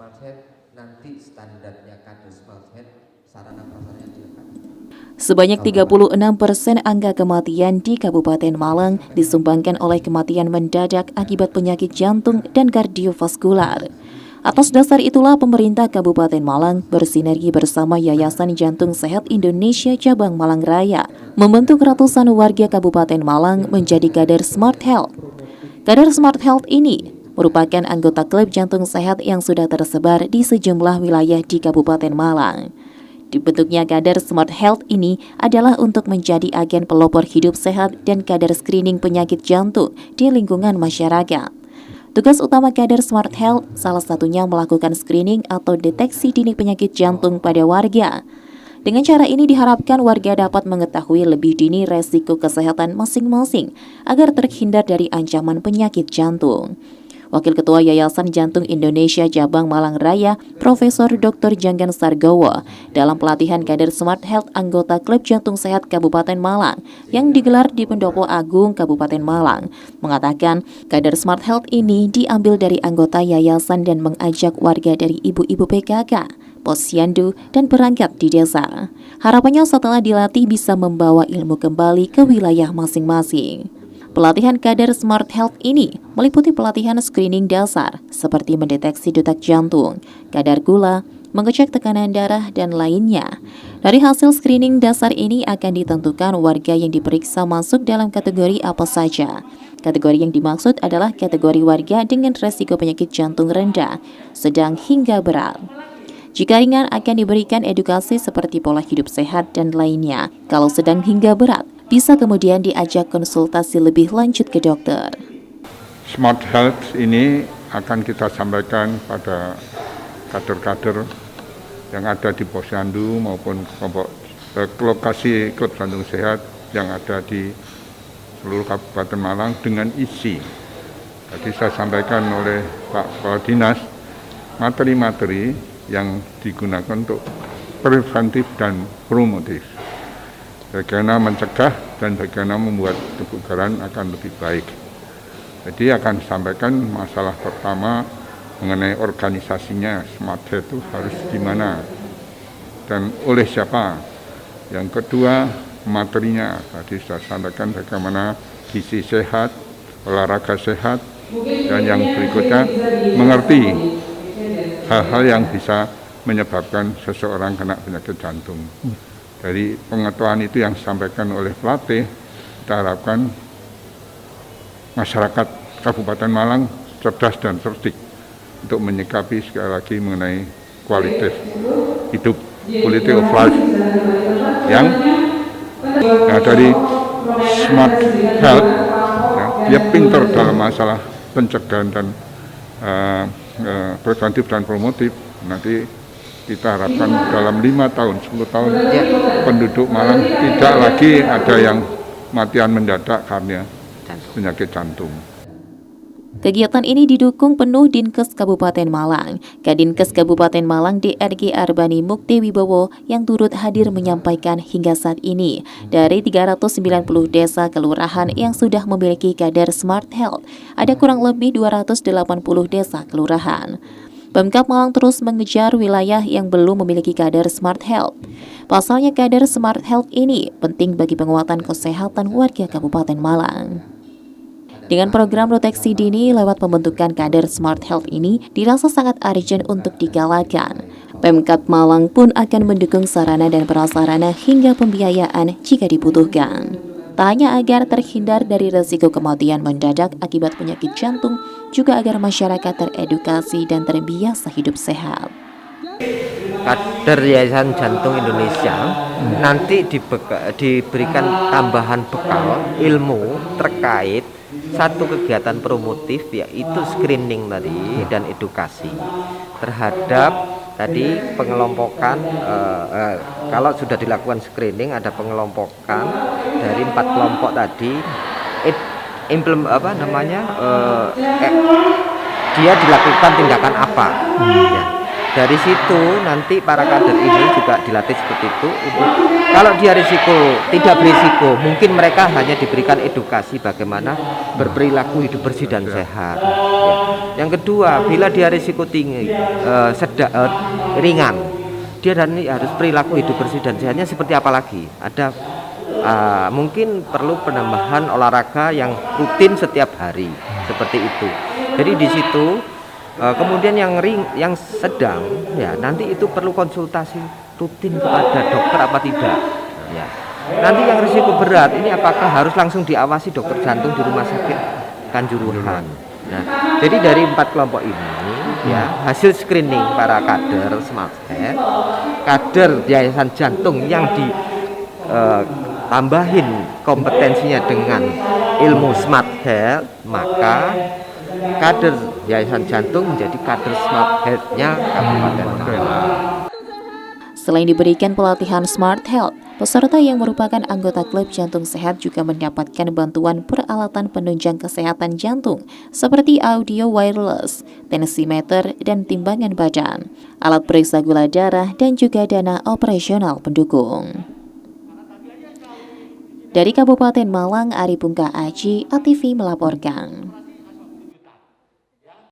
Smart Health nanti standarnya kader Smart Health sarana prasarana dilengkapi. Sebanyak 36% angka kematian di Kabupaten Malang disumbangkan oleh kematian mendadak akibat penyakit jantung dan kardiovaskular. Atas dasar itulah pemerintah Kabupaten Malang bersinergi bersama Yayasan Jantung Sehat Indonesia Cabang Malang Raya membentuk ratusan warga Kabupaten Malang menjadi kader Smart Health. Kader Smart Health ini merupakan anggota klub jantung sehat yang sudah tersebar di sejumlah wilayah di Kabupaten Malang. Dibentuknya kader Smart Health ini adalah untuk menjadi agen pelopor hidup sehat dan kader screening penyakit jantung di lingkungan masyarakat. Tugas utama kader Smart Health salah satunya melakukan screening atau deteksi dini penyakit jantung pada warga. Dengan cara ini diharapkan warga dapat mengetahui lebih dini resiko kesehatan masing-masing agar terhindar dari ancaman penyakit jantung. Wakil Ketua Yayasan Jantung Indonesia Cabang Malang Raya, Profesor Dr. Janggan Sargowo, dalam pelatihan kader Smart Health anggota Klub Jantung Sehat Kabupaten Malang yang digelar di Pendopo Agung, Kabupaten Malang, mengatakan kader Smart Health ini diambil dari anggota yayasan dan mengajak warga dari ibu-ibu PKK, posyandu, dan perangkat di desa. Harapannya setelah dilatih bisa membawa ilmu kembali ke wilayah masing-masing. Pelatihan kader Smart Health ini meliputi pelatihan screening dasar seperti mendeteksi detak jantung, kadar gula, mengecek tekanan darah, dan lainnya. Dari hasil screening dasar ini akan ditentukan warga yang diperiksa masuk dalam kategori apa saja. Kategori yang dimaksud adalah kategori warga dengan resiko penyakit jantung rendah, sedang hingga berat. Jika ringan akan diberikan edukasi seperti pola hidup sehat dan lainnya. Kalau sedang hingga berat, bisa kemudian diajak konsultasi lebih lanjut ke dokter. Smart Health ini akan kita sampaikan pada kader-kader yang ada di posyandu maupun kelompok lokasi klub jantung sehat yang ada di seluruh Kabupaten Malang dengan isi. Tadi saya sampaikan oleh Pak Kepala Dinas materi-materi yang digunakan untuk preventif dan promotif. Bagaimana mencegah dan bagaimana membuat kebugaran akan lebih baik. Jadi akan disampaikan masalah pertama mengenai organisasinya, Smart Health itu harus gimana dan oleh siapa. Yang kedua materinya, tadi saya sampaikan bagaimana gizi sehat, olahraga sehat, dan yang berikutnya mengerti hal-hal yang bisa menyebabkan seseorang kena penyakit jantung. Dari pengetahuan itu yang disampaikan oleh pelatih, kita harapkan masyarakat Kabupaten Malang cerdas dan cerdik untuk menyikapi sekali lagi mengenai kualitas hidup, quality of life yang dari Smart Health, ya, dia pintar dalam masalah pencegahan dan preventif dan promotif. Nanti kita harapkan dalam 5 tahun, 10 tahun penduduk Malang tidak lagi ada yang matian mendadak karena penyakit jantung. Kegiatan ini didukung penuh Dinkes Kabupaten Malang. Kadinkes Kabupaten Malang DRG Arbani Mukti Wibowo yang turut hadir menyampaikan hingga saat ini dari 390 desa kelurahan yang sudah memiliki kader Smart Health, ada kurang lebih 280 desa kelurahan. Pemkab Malang terus mengejar wilayah yang belum memiliki kader Smart Health. Pasalnya kader Smart Health ini penting bagi penguatan kesehatan warga Kabupaten Malang. Dengan program deteksi dini lewat pembentukan kader Smart Health ini dirasa sangat urgent untuk digalakan. Pemkab Malang pun akan mendukung sarana dan prasarana hingga pembiayaan jika dibutuhkan. Tak hanya agar terhindar dari risiko kematian mendadak akibat penyakit jantung, juga agar masyarakat teredukasi dan terbiasa hidup sehat. Kader Yayasan Jantung Indonesia nanti diberikan tambahan bekal ilmu terkait satu kegiatan promotif, yaitu screening tadi dan edukasi terhadap tadi pengelompokan. Kalau sudah dilakukan screening, ada pengelompokan dari 4 kelompok tadi. Dia dilakukan tindakan apa? Ya. dari situ nanti para kader ini juga dilatih seperti itu. Kalau dia risiko tidak berisiko, mungkin mereka hanya diberikan edukasi bagaimana berperilaku hidup bersih dan sehat. Ya. Yang kedua, bila dia risiko tinggi, ringan, dia harus perilaku hidup bersih dan sehatnya seperti apa lagi? Ada mungkin perlu penambahan olahraga yang rutin setiap hari seperti itu. Jadi di situ kemudian yang sedang ya nanti itu perlu konsultasi rutin kepada dokter apa tidak ya. Nanti yang risiko berat ini apakah harus langsung diawasi dokter jantung di rumah sakit Kanjuruhan. Nah, jadi dari 4 kelompok ini ya hasil screening para kader Smart Health, kader Yayasan Jantung yang tambahin kompetensinya dengan ilmu Smart Health, maka kader Yayasan Jantung menjadi kader Smart Health-nya Kabupaten Malang. Selain diberikan pelatihan Smart Health, peserta yang merupakan anggota klub jantung sehat juga mendapatkan bantuan peralatan penunjang kesehatan jantung seperti audio wireless, tensimeter, dan timbangan badan, alat periksa gula darah, dan juga dana operasional pendukung. Dari Kabupaten Malang, Ari Pungka Aji, ATV melaporkan.